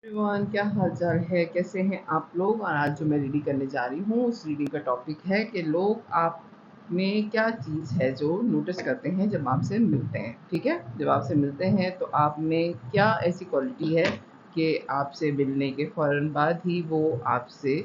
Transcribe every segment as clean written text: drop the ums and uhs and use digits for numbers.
Everyone, क्या हाल चाल है? कैसे हैं आप लोग? और आज जो मैं रीडिंग करने जा रही हूँ उस रीडिंग का टॉपिक है कि लोग आप में क्या चीज़ है जो नोटिस करते हैं जब आपसे मिलते हैं। ठीक है, जब आपसे मिलते हैं तो आप में क्या ऐसी क्वालिटी है कि आपसे मिलने के फ़ौरन बाद ही वो आपसे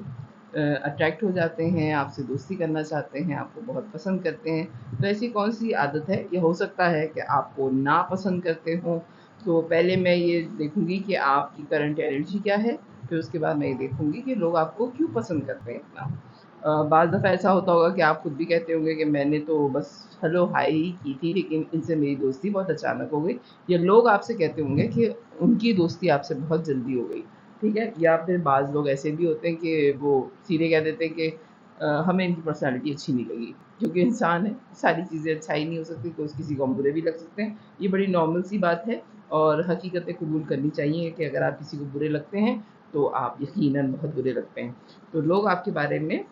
अट्रैक्ट हो जाते हैं, आपसे दोस्ती करना चाहते हैं, आपको बहुत पसंद करते हैं। तो ऐसी कौन सी आदत है? ये हो सकता है कि आपको ना पसंद करते हों। तो पहले मैं ये देखूँगी कि आपकी करंट एनर्जी क्या है, फिर उसके बाद मैं ये देखूँगी कि लोग आपको क्यों पसंद करते हैं इतना। बाज़ दफ़ा ऐसा होता होगा कि आप खुद भी कहते होंगे कि मैंने तो बस हेलो हाय ही की थी, लेकिन इनसे मेरी दोस्ती बहुत अचानक हो गई। या लोग आपसे कहते होंगे कि उनकी दोस्ती आपसे बहुत जल्दी हो गई, ठीक है? या फिर बाज़ लोग ऐसे भी होते हैं कि वो सीधे कह देते हैं कि हमें इनकी पर्सनैलिटी अच्छी नहीं लगी, क्योंकि इंसान है, सारी चीज़ें अच्छाई नहीं हो सकती, कुछ किसी को हम बुरे भी लग सकते हैं। ये बड़ी नॉर्मल सी बात है और हकीकतें कबूल करनी चाहिए कि अगर आप किसी को बुरे लगते हैं तो आप यकीनन बहुत बुरे लगते हैं। तो लोग आपके बारे में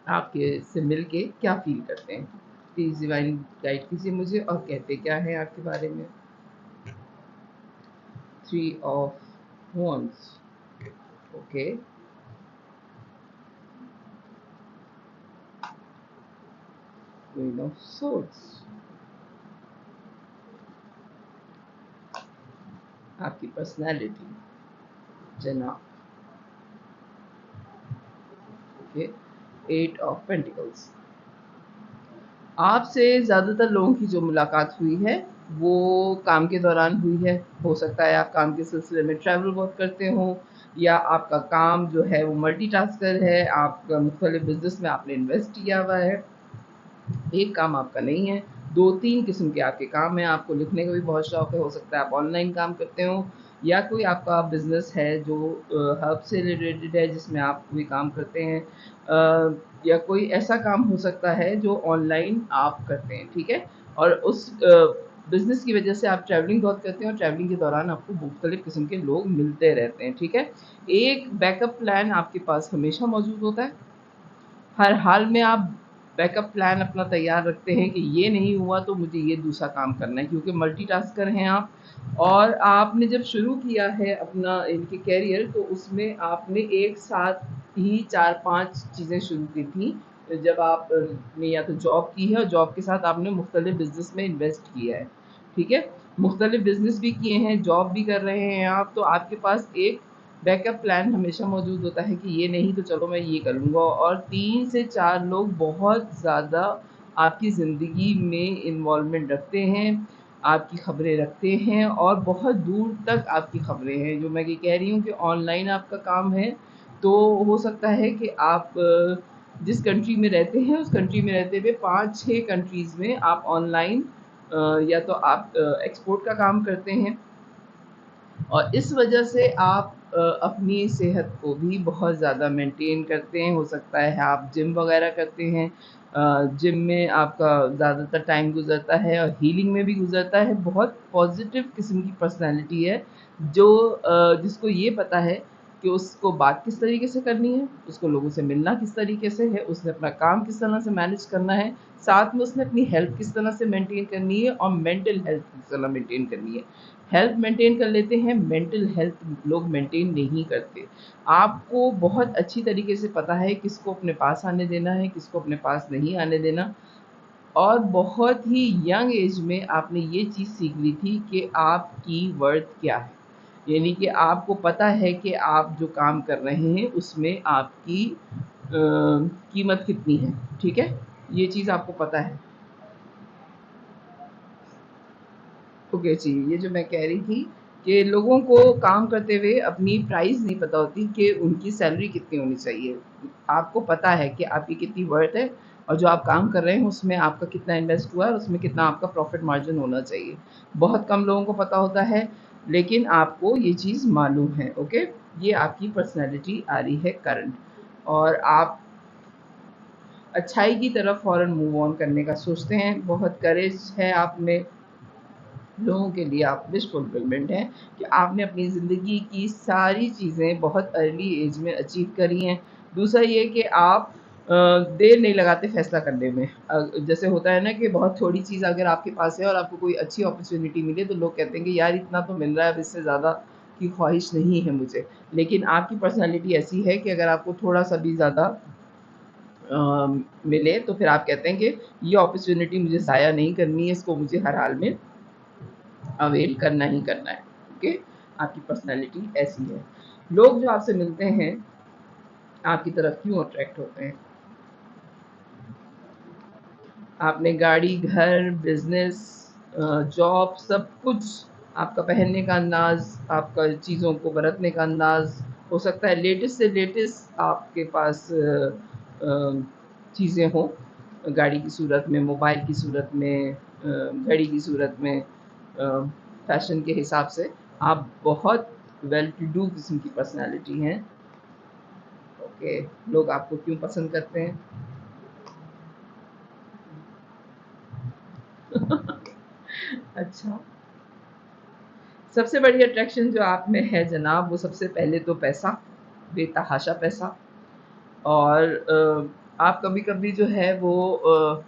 आपके से मिल के क्या फ़ील करते हैं? प्लीज़ डिवाइन गाइड कीजिए मुझे और कहते क्या हैं आपके बारे में? 3 of wands, okay. Queen of swords, आपकी पर्सनैलिटी जनाब, ओके। 8 ऑफ पेंटिकल्स, आपसे ज़्यादातर लोगों की जो मुलाकात हुई है वो काम के दौरान हुई है। हो सकता है आप काम के सिलसिले में ट्रैवल बहुत करते हों, या आपका काम जो है वो मल्टीटास्कर है, आप मुख्तलिफ बिज़नेस में आपने इन्वेस्ट किया हुआ है। एक काम आपका नहीं है, 2-3 किस्म के आपके काम हैं। आपको लिखने का भी बहुत शौक है, हो सकता है आप ऑनलाइन काम करते हों, या कोई आपका बिज़नेस है जो हर्ब से रिलेटेड है जिसमें आप कोई काम करते हैं, या कोई ऐसा काम हो सकता है जो ऑनलाइन आप करते हैं, ठीक है? और उस बिज़नेस की वजह से आप ट्रैवलिंग बहुत करते हैं और ट्रैवलिंग के दौरान आपको मुख्तलिफ किस्म के लोग मिलते रहते हैं, ठीक है? एक बैकअप प्लान आपके पास हमेशा मौजूद होता है। हर हाल में आप बैकअप प्लान अपना तैयार रखते हैं कि ये नहीं हुआ तो मुझे ये दूसरा काम करना है, क्योंकि मल्टीटास्कर हैं आप। और आपने जब शुरू किया है अपना इनके करियर तो उसमें आपने एक साथ ही 4-5 चीज़ें शुरू की थी। जब आप ने या तो जॉब की है और जॉब के साथ आपने मुख्तलिफ बिज़नेस में इन्वेस्ट किया है, ठीक है? मुख्तलिफ बिज़नेस भी किए हैं, जॉब भी कर रहे हैं आप, तो आपके पास एक बैकअप प्लान हमेशा मौजूद होता है कि ये नहीं तो चलो मैं ये कर लूँगा। और 3 से 4 लोग बहुत ज़्यादा आपकी ज़िंदगी में इन्वॉल्वमेंट रखते हैं, आपकी ख़बरें रखते हैं और बहुत दूर तक आपकी ख़बरें हैं। जो मैं ये कह रही हूँ कि ऑनलाइन आपका काम है, तो हो सकता है कि आप जिस कंट्री में रहते हैं, उस कंट्री में रहते हुए 5-6 कंट्रीज़ में आप ऑनलाइन या तो आप एक्सपोर्ट का काम करते हैं, और इस वजह से आप अपनी सेहत को भी बहुत ज़्यादा मेंटेन करते हैं। हो सकता है आप जिम वगैरह करते हैं, जिम में आपका ज़्यादातर टाइम गुज़रता है और हीलिंग में भी गुज़रता है। बहुत पॉज़िटिव किस्म की पर्सनैलिटी है जो जिसको ये पता है कि उसको बात किस तरीके से करनी है, उसको लोगों से मिलना किस तरीके से है, उसने अपना काम किस तरह से मैनेज करना है, साथ में उसने अपनी हेल्थ किस तरह से मेंटेन करनी है और मेंटल हेल्थ किस तरह मेंटेन करनी है। हेल्थ मेंटेन कर लेते हैं, मेंटल हेल्थ लोग मेंटेन नहीं करते। आपको बहुत अच्छी तरीके से पता है किसको अपने पास आने देना है, किसको अपने पास नहीं आने देना। और बहुत ही यंग एज में आपने ये चीज़ सीख ली थी कि आपकी वर्थ क्या है। यानी कि आपको पता है कि आप जो काम कर रहे हैं उसमें आपकी कीमत कितनी है, ठीक है? ये चीज़ आपको पता है। ओके जी, ये जो मैं कह रही थी कि लोगों को काम करते हुए अपनी प्राइस नहीं पता होती कि उनकी सैलरी कितनी होनी चाहिए। आपको पता है कि आपकी कितनी वर्थ है और जो आप काम कर रहे हैं उसमें आपका कितना इन्वेस्ट हुआ है और उसमें कितना आपका प्रॉफ़िट मार्जिन होना चाहिए। बहुत कम लोगों को पता होता है, लेकिन आपको ये चीज़ मालूम है, ओके? ये आपकी पर्सनैलिटी आ रही है करंट, और आप अच्छाई की तरफ फ़ौरन मूव ऑन करने का सोचते हैं। बहुत करेज है आप में, लोगों के लिए आप विश फुलफिलमेंट हैं कि आपने अपनी ज़िंदगी की सारी चीज़ें बहुत अर्ली एज में अचीव करी हैं। दूसरा ये कि आप देर नहीं लगाते फ़ैसला करने में। जैसे होता है ना कि बहुत थोड़ी चीज़ अगर आपके पास है और आपको कोई अच्छी अपॉर्च्युनिटी मिले तो लोग कहते हैं कि यार इतना तो मिल रहा है, अब इससे ज़्यादा की ख्वाहिश नहीं है मुझे। लेकिन आपकी पर्सनैलिटी ऐसी है कि अगर आपको थोड़ा-सा भी ज़्यादा मिले तो फिर आप कहते हैं कि ये अपॉर्च्युनिटी मुझे ज़ाया नहीं करनी है, इसको मुझे हर हाल में अवेल करना ही करना है। ओके, आपकी पर्सनैलिटी ऐसी है। लोग जो आपसे मिलते हैं आपकी तरफ क्यों अट्रैक्ट होते हैं? आपने गाड़ी, घर, बिज़नेस, जॉब, सब कुछ, आपका पहनने का अंदाज़, आपका चीज़ों को बरतने का अंदाज़, हो सकता है लेटेस्ट से लेटेस्ट आपके पास चीज़ें हों, गाड़ी की सूरत में, मोबाइल की सूरत में, घड़ी की सूरत में, फ़ैशन के हिसाब से आप बहुत वेल टू डू किस्म की पर्सनैलिटी हैं। ओके, लोग आपको क्यों पसंद करते हैं? अच्छा, सबसे बड़ी अट्रैक्शन जो आप में है जनाब, वो सबसे पहले तो पैसा, बेतहाशा पैसा। और आप कभी-कभी जो है वो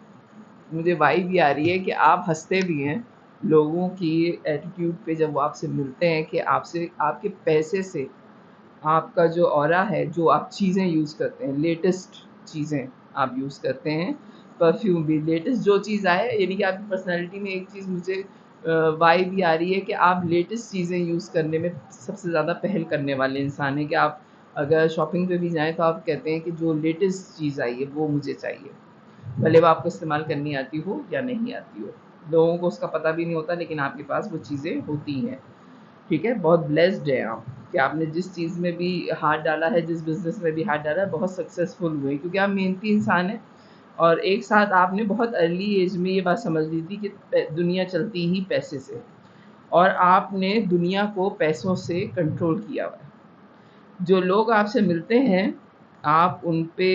मुझे वाइब ये आ रही है कि आप हँसते भी हैं लोगों की एटीट्यूड पे जब वो आपसे मिलते हैं कि आपसे आपके पैसे से आपका जो ऑरा है, जो आप चीज़ें यूज़ करते हैं, लेटेस्ट चीज़ें आप यूज़ करते हैं, परफ्यूम भी लेटेस्ट जो चीज़ आए, यानी कि आपकी पर्सनैलिटी में एक चीज़ मुझे वाइब ये आ रही है कि आप लेटेस्ट चीज़ें यूज़ करने में सबसे ज़्यादा पहल करने वाले इंसान हैं कि आप अगर शॉपिंग पे भी जाएँ तो आप कहते हैं कि जो लेटेस्ट चीज़ आई है वो मुझे चाहिए। भले वो आपको इस्तेमाल करनी आती हो या नहीं आती हो। लोगों को उसका पता भी नहीं होता लेकिन आपके पास वो चीज़ें होती हैं। ठीक है? बहुत ब्लेस्ड हैं आप कि आपने जिस चीज़ में भी हाथ डाला है, जिस बिज़नेस में भी हाथ डाला है, बहुत सक्सेसफुल हुए क्योंकि आप मेहनती इंसान हैं और एक साथ आपने बहुत अर्ली एज में ये बात समझ ली थी कि दुनिया चलती ही पैसे से और आपने दुनिया को पैसों से कंट्रोल किया हुआ है। जो लोग आपसे मिलते हैं, आप उन पे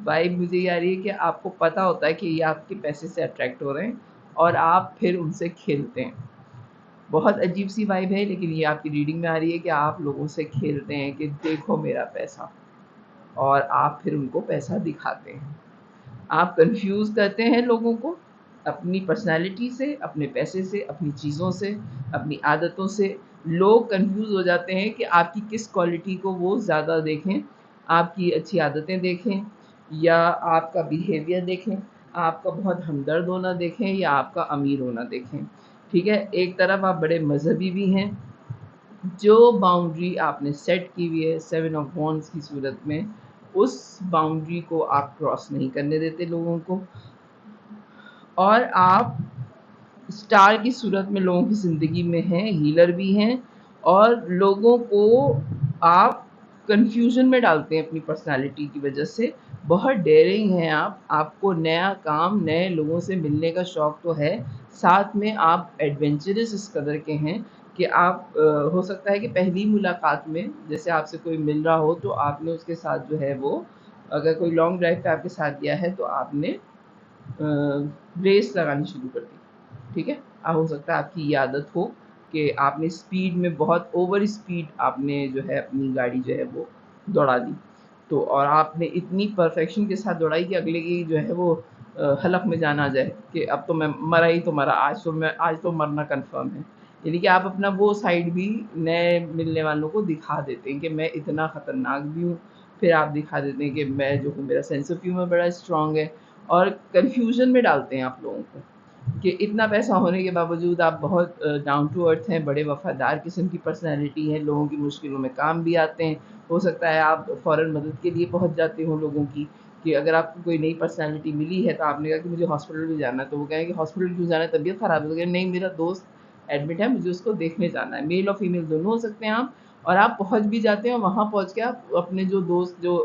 वाइब मुझे ये आ रही है कि आपको पता होता है कि ये आपके पैसे से अट्रैक्ट हो रहे हैं और आप फिर उनसे खेलते हैं। बहुत अजीब-सी वाइब है लेकिन ये आपकी रीडिंग में आ रही है कि आप लोगों से खेलते हैं कि देखो मेरा पैसा और आप फिर उनको पैसा दिखाते हैं। आप कन्फ्यूज़ करते हैं लोगों को अपनी पर्सनैलिटी से, अपने पैसे से, अपनी चीज़ों से, अपनी आदतों से। लोग कन्फ्यूज़ हो जाते हैं कि आपकी किस क्वालिटी को वो ज़्यादा देखें, आपकी अच्छी आदतें देखें या आपका बिहेवियर देखें, आपका बहुत हमदर्द होना देखें या आपका अमीर होना देखें। ठीक है? एक तरफ आप बड़े मज़हबी भी हैं, जो बाउंड्री आपने सेट की हुई है 7 ऑफ वॉन्ड्स की सूरत में, उस बाउंड्री को आप क्रॉस नहीं करने देते लोगों को और आप स्टार की सूरत में लोगों की ज़िंदगी में हैं, हीलर भी हैं और लोगों को आप कन्फ्यूज़न में डालते हैं अपनी पर्सनैलिटी की वजह से। बहुत डेयरिंग हैं आप, आपको नया काम, नए लोगों से मिलने का शौक तो है, साथ में आप एडवेंचरस इस कदर के हैं कि आप हो सकता है कि पहली मुलाकात में जैसे आपसे कोई मिल रहा हो तो आपने उसके साथ जो है वो अगर कोई लॉन्ग ड्राइव पे आपके साथ गया है तो आपने रेस लगानी शुरू कर दी। ठीक है? हो सकता है आपकी ये आदत हो कि आपने स्पीड में बहुत ओवर स्पीड आपने जो है अपनी गाड़ी जो है वो दौड़ा दी। तो और आपने इतनी परफ़ेक्शन के साथ दौड़ाई कि अगले की जो है वो हलक में जान आ जाए कि अब तो मैं मरा ही तो मरा, आज तो मरना कन्फ़र्म है। यानी कि आप अपना वो साइड भी नए मिलने वालों को दिखा देते हैं कि मैं इतना ख़तरनाक भी हूँ। फिर आप दिखा देते हैं कि मैं जो हूँ मेरा सेंस ऑफ़ ह्यूमर बड़ा स्ट्रॉन्ग है और कन्फ्यूज़न में डालते हैं आप लोगों को। कि इतना पैसा होने के बावजूद आप बहुत डाउन टू अर्थ हैं, बड़े वफ़ादार किस्म की पर्सनैलिटी हैं, लोगों की मुश्किलों में काम भी आते हैं। हो सकता है आप फ़ौरन मदद के लिए पहुँच जाते हो लोगों की, कि अगर आपको कोई नई पर्सनैलिटी मिली है तो आपने कहा कि मुझे हॉस्पिटल भी जाना है, तो वो कहें कि हॉस्पिटल क्यों जाना है, तबीयत ख़राब है? तो कहें नहीं मेरा दोस्त एडमिट है, मुझे उसको देखने जाना है। मेल और फीमेल दोनों हो सकते हैं आप और आप पहुँच भी जाते हैं और वहाँ पहुँच के आप अपने जो दोस्त जो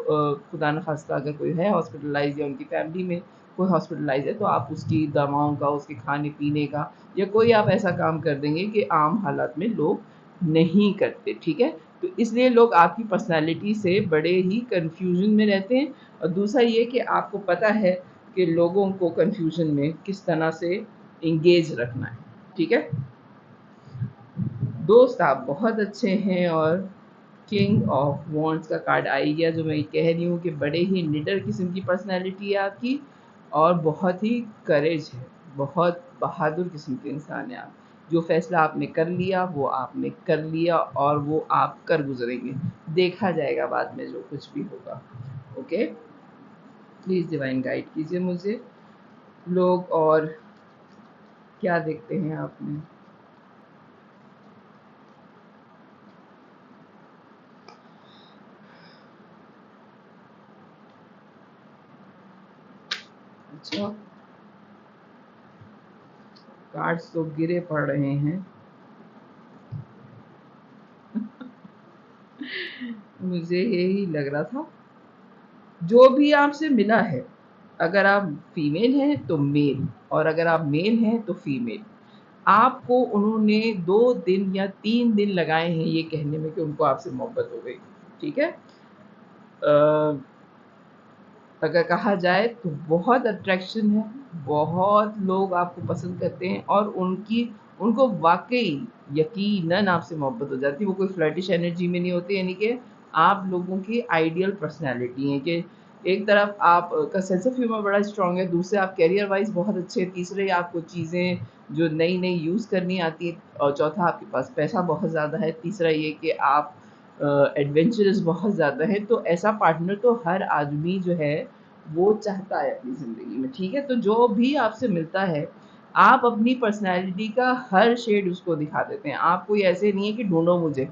खुदा न ख़ास्ता अगर कोई है हॉस्पिटलाइज़ या उनकी फैमिली में कोई हॉस्पिटलाइज़ है तो आप उसकी दवाओं का, उसके खाने-पीने का या कोई आप ऐसा काम कर देंगे कि आम हालात में लोग नहीं करते, ठीक है? तो इसलिए लोग आपकी पर्सनैलिटी से बड़े ही कन्फ्यूज़न में रहते हैं और दूसरा ये कि आपको पता है कि लोगों को कन्फ्यूज़न में किस तरह से एंगेज रखना है, ठीक है? दोस्त आप बहुत अच्छे हैं और किंग ऑफ वॉन्ड्स का कार्ड आ ही गया जो मैं कह रही हूँ कि बड़े ही निडर किस्म की पर्सनैलिटी है आपकी और बहुत ही करेज है, बहुत बहादुर किस्म के इंसान हैं आप। जो फैसला आपने कर लिया वो आपने कर लिया और वो आप कर गुजरेंगे, देखा जाएगा बाद में जो कुछ भी होगा। ओके, प्लीज़ डिवाइन गाइड कीजिए मुझे। लोग और क्या देखते हैं आप में? अच्छा, कार्ड्स तो गिरे पड़ रहे हैं। मुझे यही लग रहा था, जो भी आपसे मिला है, अगर आप फीमेल हैं तो मेल, और अगर आप मेल हैं तो फीमेल, आपको उन्होंने 2 दिन या 3 दिन लगाए हैं ये कहने में कि उनको आपसे मोहब्बत हो गई। ठीक है? अ, अगर कहा जाए तो बहुत अट्रैक्शन है, बहुत लोग आपको पसंद करते हैं और उनको वाक़ई यकीनन आपसे मोहब्बत हो जाती है। वो कोई फ्लर्टिश एनर्जी में नहीं होते, यानी कि आप लोगों की आइडियल पर्सनैलिटी है कि एक तरफ आप का सेंस ऑफ ह्यूमर बड़ा स्ट्रॉन्ग है, दूसरे आप करियर वाइज़ बहुत अच्छे हैं, तीसरे आपको चीज़ें जो नई-नई यूज़ करनी आती हैं, और चौथा आपके पास पैसा बहुत ज़्यादा है, तीसरा ये कि आप एडवेंचरस बहुत ज़्यादा हैं। तो ऐसा पार्टनर तो हर आदमी जो है वो चाहता है अपनी ज़िंदगी में। ठीक है? तो जो भी आपसे मिलता है, आप अपनी पर्सनैलिटी का हर शेड उसको दिखा देते हैं। आप कोई ऐसे नहीं है कि ढूँढो मुझे,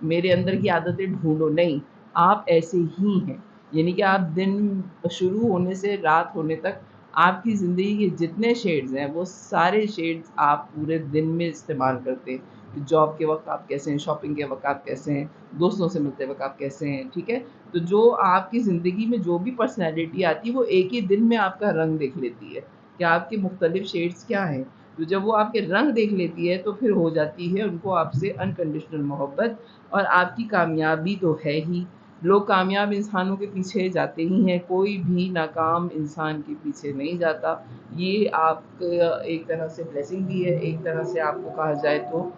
मेरे अंदर की आदतें ढूँढो, नहीं, आप ऐसे ही हैं। यानी कि आप दिन शुरू होने से रात होने तक आपकी ज़िंदगी के जितने शेड्स हैं, वो सारे शेड्स आप पूरे दिन में इस्तेमाल करते हैं। कि जॉब के वक़्त आप कैसे हैं, शॉपिंग के वक़्त आप कैसे हैं, दोस्तों से मिलते वक़्त आप कैसे हैं, ठीक है? तो जो आपकी ज़िंदगी में जो भी पर्सनैलिटी आती है, वो एक ही दिन में आपका रंग देख लेती है कि आपके मुख्तलिफ़ शेड्स क्या हैं। तो जब वो आपके रंग देख लेती है, तो फिर हो जाती है उनको आपसे अनकंडीशनल मोहब्बत, और आपकी कामयाबी तो है ही। लोग कामयाब इंसानों के पीछे जाते ही हैं, कोई भी नाकाम इंसान के पीछे नहीं जाता। ये आपका एक तरह से ब्लेसिंग भी है, एक तरह से आपको कहा जाए तो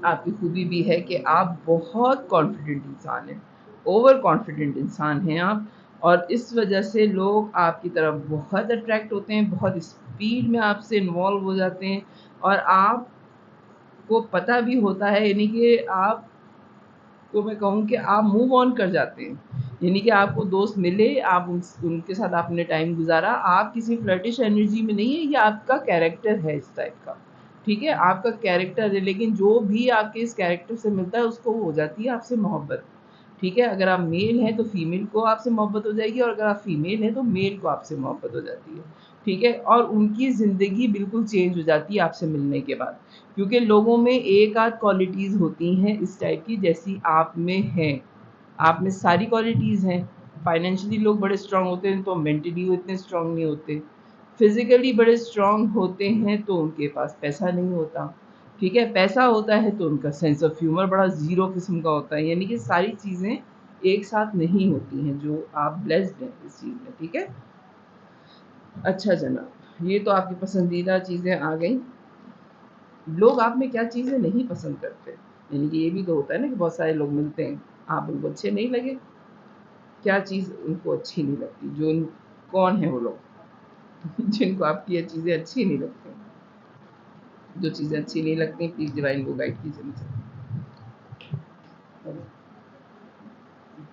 आपकी खूबी भी है कि आप बहुत कॉन्फिडेंट इंसान हैं, ओवर कॉन्फिडेंट इंसान हैं आप, और इस वजह से लोग आपकी तरफ बहुत अट्रैक्ट होते हैं, बहुत स्पीड में आपसे इन्वॉल्व हो जाते हैं, और आपको पता भी होता है, यानी कि आप तो मैं कहूँ कि आप मूव ऑन कर जाते हैं। यानी कि आपको दोस्त मिले, आप उनके साथ आपने टाइम गुज़ारा, आप किसी फ्लर्टिश एनर्जी में नहीं है, ये आपका कैरेक्टर है इस टाइप का, ठीक है? आपका कैरेक्टर है, लेकिन जो भी आपके इस कैरेक्टर से मिलता है उसको हो जाती है आपसे मोहब्बत, ठीक है? अगर आप मेल हैं तो फीमेल को आपसे मोहब्बत हो जाएगी, और अगर आप फीमेल हैं तो मेल को आपसे मोहब्बत हो जाती है, ठीक है? और उनकी ज़िंदगी बिल्कुल चेंज हो जाती है आपसे मिलने के बाद। क्योंकि लोगों में एक आध क्वालिटीज़ होती हैं इस टाइप की जैसी आप में हैं। आप में सारी क्वालिटीज़ हैं। फाइनेंशियली लोग बड़े स्ट्रॉन्ग होते हैं तो मेंटली वो इतने स्ट्रॉन्ग नहीं होते। फिज़िकली बड़े स्ट्रॉन्ग होते हैं तो उनके पास पैसा नहीं होता। ठीक है? पैसा होता है तो उनका सेंस ऑफ ह्यूमर बड़ा ज़ीरो किस्म का होता है। यानी कि सारी चीज़ें एक साथ नहीं होती हैं, जो आप ब्लेस्ड हैं इस चीज़ में। ठीक है? अच्छा जनाब, ये तो आपकी पसंदीदा चीज़ें आ गईं। लोग आप में क्या चीज़ें नहीं पसंद करते, यानी कि ये भी तो होता है ना कि बहुत सारे लोग मिलते हैं, आप उनको अच्छे नहीं लगे, क्या चीज़ उनको अच्छी नहीं लगती, कौन है वो लोग जिनको आपकी ये चीज़ें अच्छी नहीं लगती? जो चीज़ें अच्छी नहीं लगती प्लीज़ डिवाइन को गाइड कीजिए मुझे।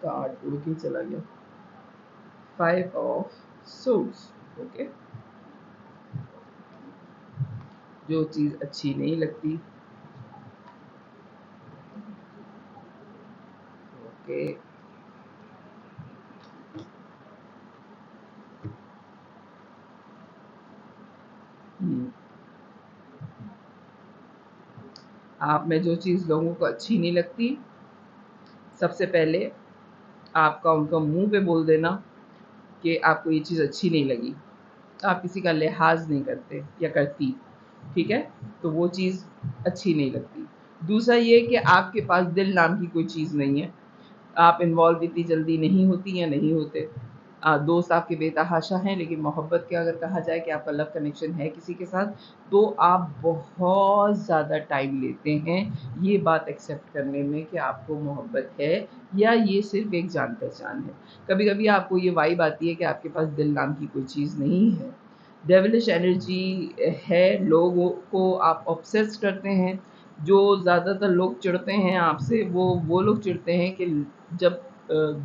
कार्ड उड़ के चला गया, 5 ऑफ सूट्स। ओके, जो चीज़ अच्छी नहीं लगती। ओके, आप में जो चीज़ लोगों को अच्छी नहीं लगती, सबसे पहले आपका उनका मुंह पे बोल देना कि आपको ये चीज़ अच्छी नहीं लगी। आप किसी का लिहाज़ नहीं करते या करती, ठीक है? तो वो चीज़ अच्छी नहीं लगती। दूसरा ये कि आपके पास दिल नाम की कोई चीज़ नहीं है। आप इन्वॉल्व इतनी जल्दी नहीं होती या नहीं होते। दोस्त आपके बेतहाशा हैं, लेकिन मोहब्बत के अगर कहा जाए कि आपका लव कनेक्शन है किसी के साथ, तो आप बहुत ज़्यादा टाइम लेते हैं ये बात एक्सेप्ट करने में कि आपको मोहब्बत है या ये सिर्फ़ एक जान-पहचान है। कभी-कभी आपको ये वाइब आती है कि आपके पास दिल नाम की कोई चीज़ नहीं है। डेविलिश एनर्जी है, लोगों को आप ऑब्सेस करते हैं। जो ज़्यादातर लोग चिढ़ते हैं आपसे, वो लोग चिढ़ते हैं कि जब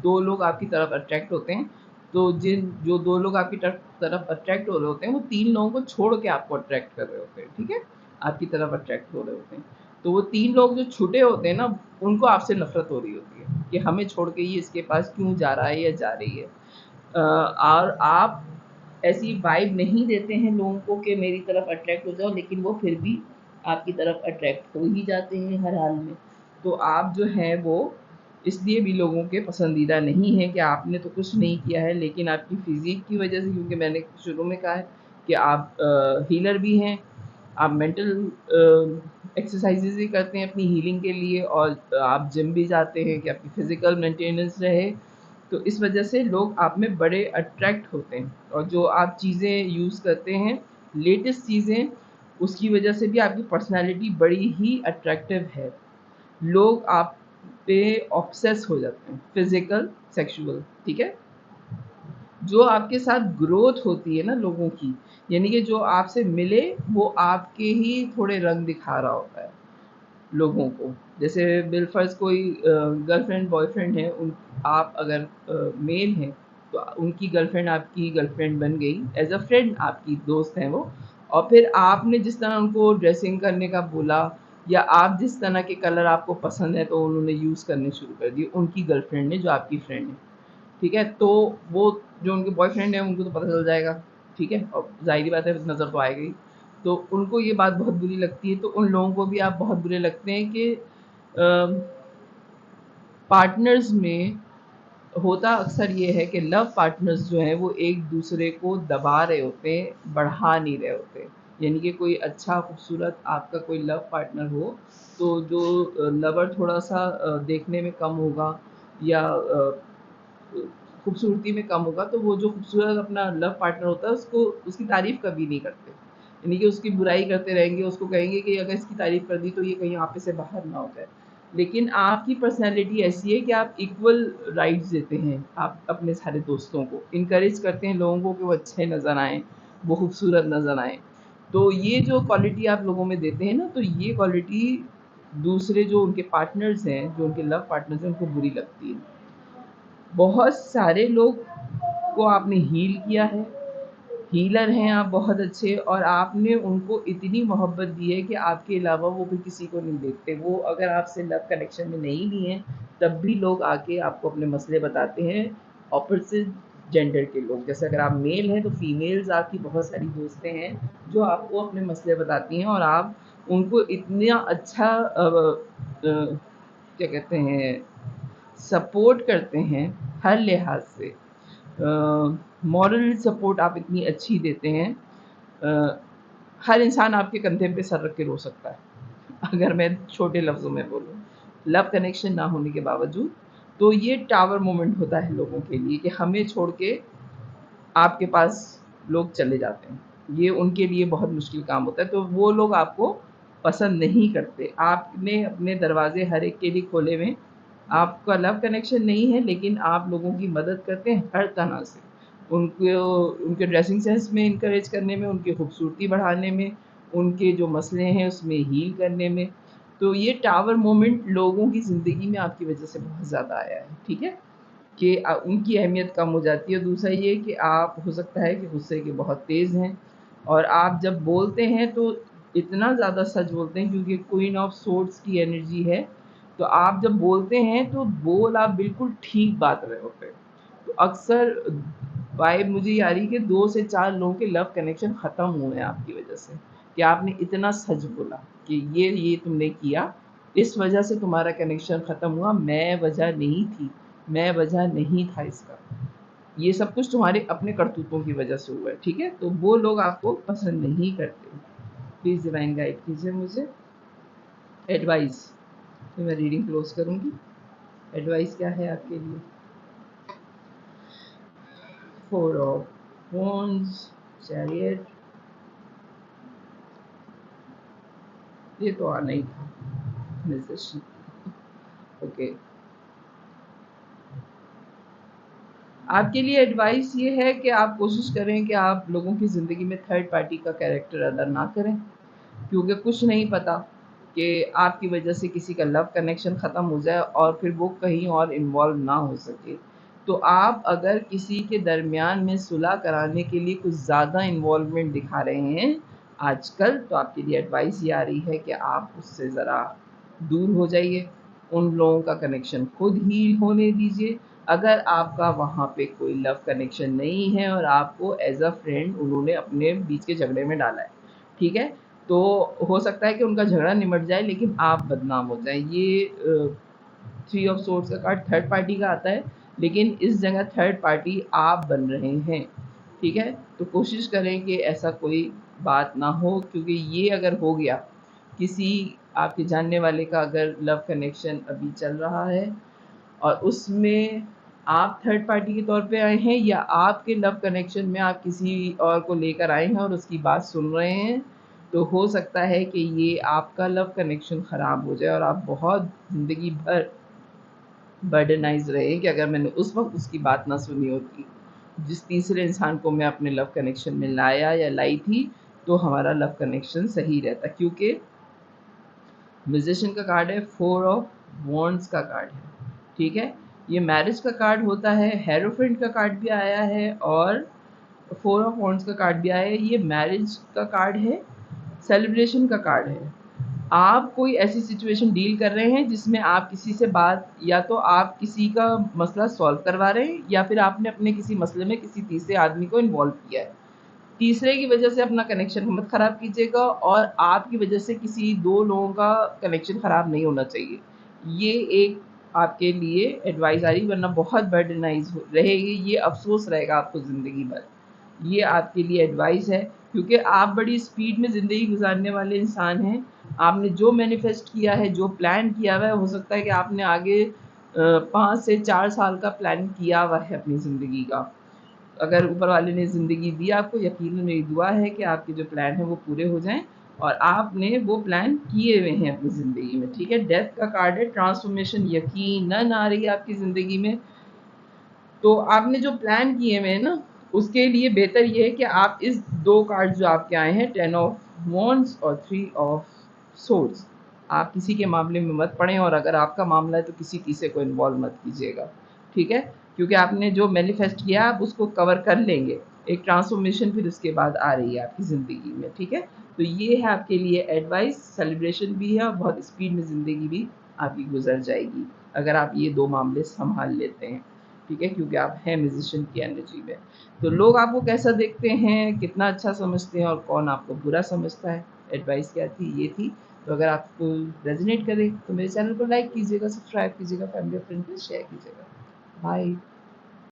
दो लोग आपकी तरफ अट्रैक्ट होते हैं, तो जो दो लोग आपकी तरफ अट्रैक्ट हो रहे होते हैं, वो तीन लोगों को छोड़ के आपको अट्रैक्ट कर रहे होते हैं, ठीक है, आपकी तरफ अट्रैक्ट हो रहे होते हैं। तो वो तीन लोग जो छूटे होते हैं ना, उनको आपसे नफरत हो रही होती है कि हमें छोड़ के ये इसके पास क्यों जा रहा है या जा रही है। और आप ऐसी वाइब नहीं देते हैं लोगों को कि मेरी तरफ अट्रैक्ट हो जाओ, लेकिन वो फिर भी आपकी तरफ अट्रैक्ट हो ही जाते हैं हर हाल में। तो आप जो है वो इसलिए भी लोगों के पसंदीदा नहीं है कि आपने तो कुछ नहीं किया है, लेकिन आपकी फिजिक की वजह से, क्योंकि मैंने शुरू में कहा है कि आप हीलर भी हैं, आप मेंटल एक्सरसाइजेज भी करते हैं अपनी हीलिंग के लिए, और आप जिम भी जाते हैं कि आपकी फिजिकल मेंटेनेंस रहे। तो इस वजह से लोग आप में बड़े अट्रैक्ट होते हैं, और जो आप चीज़ें यूज़ करते हैं, लेटेस्ट चीज़ें, उसकी वजह से भी आपकी पर्सनालिटी बड़ी ही अट्रैक्टिव है। लोग आप पे ऑब्सेस हो जाते हैं, फिजिकल, सेक्सुअल, ठीक है। जो आपके साथ ग्रोथ होती है ना लोगों की, यानी कि जो आपसे मिले वो आपके ही थोड़े रंग दिखा रहा होता है लोगों को। जैसे बिलफर्ज कोई गर्लफ्रेंड बॉयफ्रेंड है, उन आप अगर मेल हैं तो उनकी गर्लफ्रेंड आपकी गर्लफ्रेंड बन गई, एज अ फ्रेंड आपकी दोस्त हैं वो, और फिर आपने जिस तरह उनको ड्रेसिंग करने का बोला, या आप जिस तरह के कलर आपको पसंद है तो उन्होंने यूज़ करने शुरू कर दिए, उनकी गर्लफ्रेंड ने जो आपकी फ्रेंड है, ठीक है। तो वो जो उनके बॉयफ्रेंड है उनको तो पता चल जाएगा, ठीक है, और ज़ाहिर बात है नज़र तो आएगी ही। तो उनको ये बात बहुत बुरी लगती है, तो उन लोगों को भी आप बहुत बुरे लगते हैं कि पार्टनर्स में होता अक्सर ये है कि लव पार्टनर्स जो हैं वो एक दूसरे को दबा रहे होते हैं, बढ़ा नहीं रहे होते। यानी कि कोई अच्छा खूबसूरत आपका कोई लव पार्टनर हो, तो जो लवर थोड़ा सा देखने में कम होगा, या खूबसूरती में कम होगा, तो वो जो खूबसूरत अपना लव पार्टनर होता है उसको, उसकी तारीफ़ कभी नहीं करते, यानी कि उसकी बुराई करते रहेंगे, उसको कहेंगे कि अगर इसकी तारीफ़ कर दी तो ये कहीं आप पे से बाहर ना हो जाए। लेकिन आपकी पर्सनैलिटी ऐसी है कि आप इक्वल राइट्स देते हैं, आप अपने सारे दोस्तों को इनकरेज करते हैं लोगों को कि वो अच्छे नज़र आएँ, वो खूबसूरत नज़र आएँ। तो ये जो क्वालिटी आप लोगों में देते हैं ना, तो ये क्वालिटी दूसरे जो उनके पार्टनर्स हैं, जो उनके लव पार्टनर्स हैं, उनको बुरी लगती है। बहुत सारे लोग को आपने हील किया है, हीलर हैं आप बहुत अच्छे, और आपने उनको इतनी मोहब्बत दी है कि आपके अलावा वो भी किसी को नहीं देखते। वो अगर आपसे लव कनेक्शन में नहीं भी हैं, तब भी लोग आके आपको अपने मसले बताते हैं, ऑपोजिट जेंडर के लोग। जैसे अगर आप मेल हैं तो फीमेल्स आपकी बहुत सारी दोस्तें हैं जो आपको अपने मसले बताती हैं, और आप उनको इतना अच्छा क्या कहते हैं, सपोर्ट करते हैं हर लिहाज से। मॉरल सपोर्ट आप इतनी अच्छी देते हैं। अ, हर इंसान आपके कंधे पे सर रख के रो सकता है अगर मैं छोटे लफ्ज़ों में बोलूँ, लव कनेक्शन ना होने के बावजूद। तो ये टावर मोमेंट होता है लोगों के लिए कि हमें छोड़ के आपके पास लोग चले जाते हैं, ये उनके लिए बहुत मुश्किल काम होता है, तो वो लोग आपको पसंद नहीं करते। आपने अपने दरवाजे हर एक के लिए खोले हुए हैं, आपका लव कनेक्शन नहीं है, लेकिन आप लोगों की मदद करते हैं हर तरह से, उनको उनके ड्रेसिंग सेंस में इनकरेज करने में, उनकी खूबसूरती बढ़ाने में, उनके जो मसले हैं उसमें हील करने में। तो ये टावर मोमेंट लोगों की ज़िंदगी में आपकी वजह से बहुत ज़्यादा आया है, ठीक है, कि उनकी अहमियत कम हो जाती है। दूसरा ये कि आप हो सकता है कि गुस्से के बहुत तेज़ हैं, और आप जब बोलते हैं तो इतना ज़्यादा सच बोलते हैं, क्योंकि क्वीन ऑफ सोर्ड्स की एनर्जी है, तो आप जब बोलते हैं तो बोल आप बिल्कुल ठीक बात रहे होते हैं। तो अक्सर वाइब मुझे ये आ रही है कि 2 से 4 लोगों के लव कनेक्शन ख़त्म हुए हैं आपकी वजह से, कि आपने इतना सच बोला कि ये तुमने किया, इस वजह से तुम्हारा कनेक्शन ख़त्म हुआ, मैं वजह नहीं थी, मैं वजह नहीं था इसका। ये सब कुछ तुम्हारे अपने करतूतों की वजह से हुआ है, ठीक है? तो वो लोग आपको पसंद नहीं करते। प्लीज़ डिवाइन गाइड कीजिए मुझे। एडवाइस, फिर मैं रीडिंग क्लोज़ करूँगी। एडवाइस क्या है आपके लिए? 4 ऑफ वॉन्ड्स, चैरियट, ये तो आना ही था। Musician, okay. आपके लिए एडवाइस ये है कि आप कोशिश करें कि आप लोगों की ज़िंदगी में थर्ड पार्टी का कैरेक्टर अदा ना करें, क्योंकि कुछ नहीं पता कि आपकी वजह से किसी का लव कनेक्शन ख़त्म हो जाए और फिर वो कहीं और इन्वॉल्व ना हो सके। तो आप अगर किसी के दरमियान में सुलह कराने के लिए कुछ ज़्यादा इन्वॉल्वमेंट दिखा रहे हैं आजकल, तो आपके लिए एडवाइस ये आ रही है कि आप उससे ज़रा दूर हो जाइए, उन लोगों का कनेक्शन खुद ही होने दीजिए। अगर आपका वहाँ पे कोई लव कनेक्शन नहीं है और आपको एज़ अ फ्रेंड उन्होंने अपने बीच के झगड़े में डाला है, ठीक है? तो हो सकता है कि उनका झगड़ा निमट जाए लेकिन आप बदनाम हो जाएँ। ये थ्री ऑफ सोर्ड्स का कार्ड थर्ड पार्टी का आता है, लेकिन इस जगह थर्ड पार्टी आप बन रहे हैं, ठीक है? तो कोशिश करें कि ऐसा कोई बात ना हो, क्योंकि ये अगर हो गया, किसी आपके जानने वाले का अगर लव कनेक्शन अभी चल रहा है और उसमें आप थर्ड पार्टी के तौर पे आए हैं या आपके लव कनेक्शन में आप किसी और को लेकर आए हैं और उसकी बात सुन रहे हैं, तो हो सकता है कि ये आपका लव कनेक्शन ख़राब हो जाए और आप बहुत ज़िंदगी भर बर्डनाइज़ रहे कि अगर मैंने उस वक़्त उसकी बात ना सुनी होती, जिस तीसरे इंसान को मैं अपने लव कनेक्शन में लाया या लाई थी, तो हमारा लव कनेक्शन सही रहता। क्योंकि म्यूजिशियन का कार्ड है, फोर ऑफ वॉन्ड्स का कार्ड है, ठीक है? ये मैरिज का कार्ड होता है, हेरोफेंट का कार्ड भी आया है और फोर ऑफ वॉन्ड्स का कार्ड भी आया है। ये मैरिज का कार्ड है, सेलिब्रेशन का कार्ड है। आप कोई ऐसी सिचुएशन डील कर रहे हैं जिसमें आप किसी से बात, या तो आप किसी का मसला सॉल्व करवा रहे हैं या फिर आपने अपने किसी मसले में किसी तीसरे आदमी को इन्वॉल्व किया है। तीसरे की वजह से अपना कनेक्शन मत ख़राब कीजिएगा और आपकी वजह से किसी दो लोगों का कनेक्शन ख़राब नहीं होना चाहिए। ये एक आपके लिए एडवाइस आ रही, वरना बहुत बर्डनाइज़ रहेगी, ये अफ़सोस रहेगा आपको ज़िंदगी भर। ये आपके लिए एडवाइस है, क्योंकि आप बड़ी स्पीड में ज़िंदगी गुजारने वाले इंसान हैं। आपने जो मैनिफेस्ट किया है, जो प्लान किया हुआ है, हो सकता है कि आपने आगे 5 से 4 साल का प्लान किया हुआ है अपनी ज़िंदगी का। अगर ऊपर वाले ने ज़िंदगी दी आपको, यकीनन मेरी दुआ है कि आपके जो प्लान हैं वो पूरे हो जाएँ और आपने वो प्लान किए हुए हैं अपनी ज़िंदगी में, ठीक है? डेथ का कार्ड है, ट्रांसफ़ॉर्मेशन यकीनन आ रही है आपकी ज़िंदगी में। तो आपने जो प्लान किए हुए हैं ना, उसके लिए बेहतर ये है कि आप इस 2 कार्ड जो आपके आए हैं, 10 ऑफ वॉन्ड्स और 3 ऑफ सोर्ड्स, आप किसी के मामले में मत पड़ें और अगर आपका मामला है तो किसी तीसरे को इन्वॉल्व मत कीजिएगा, ठीक है? क्योंकि आपने जो मैनिफेस्ट किया आप उसको कवर कर लेंगे। एक ट्रांसफ़ॉर्मेशन फिर उसके बाद आ रही है आपकी ज़िंदगी में, ठीक है? तो ये है आपके लिए एडवाइस, सेलिब्रेशन भी है और बहुत स्पीड में ज़िंदगी भी आपकी गुज़र जाएगी, अगर आप ये 2 मामले सँभाल लेते हैं। ठीक है? क्योंकि आप हैं म्यूज़िशियन की एनर्जी में। तो लोग आपको कैसा देखते हैं, कितना अच्छा समझते हैं और कौन आपको बुरा समझता है, एडवाइस क्या थी, ये थी। तो अगर आपको रेज़ोनेट करे तो मेरे चैनल को लाइक कीजिएगा, सब्सक्राइब कीजिएगा, फैमिली और फ्रेंड के साथ शेयर कीजिएगा। बाय।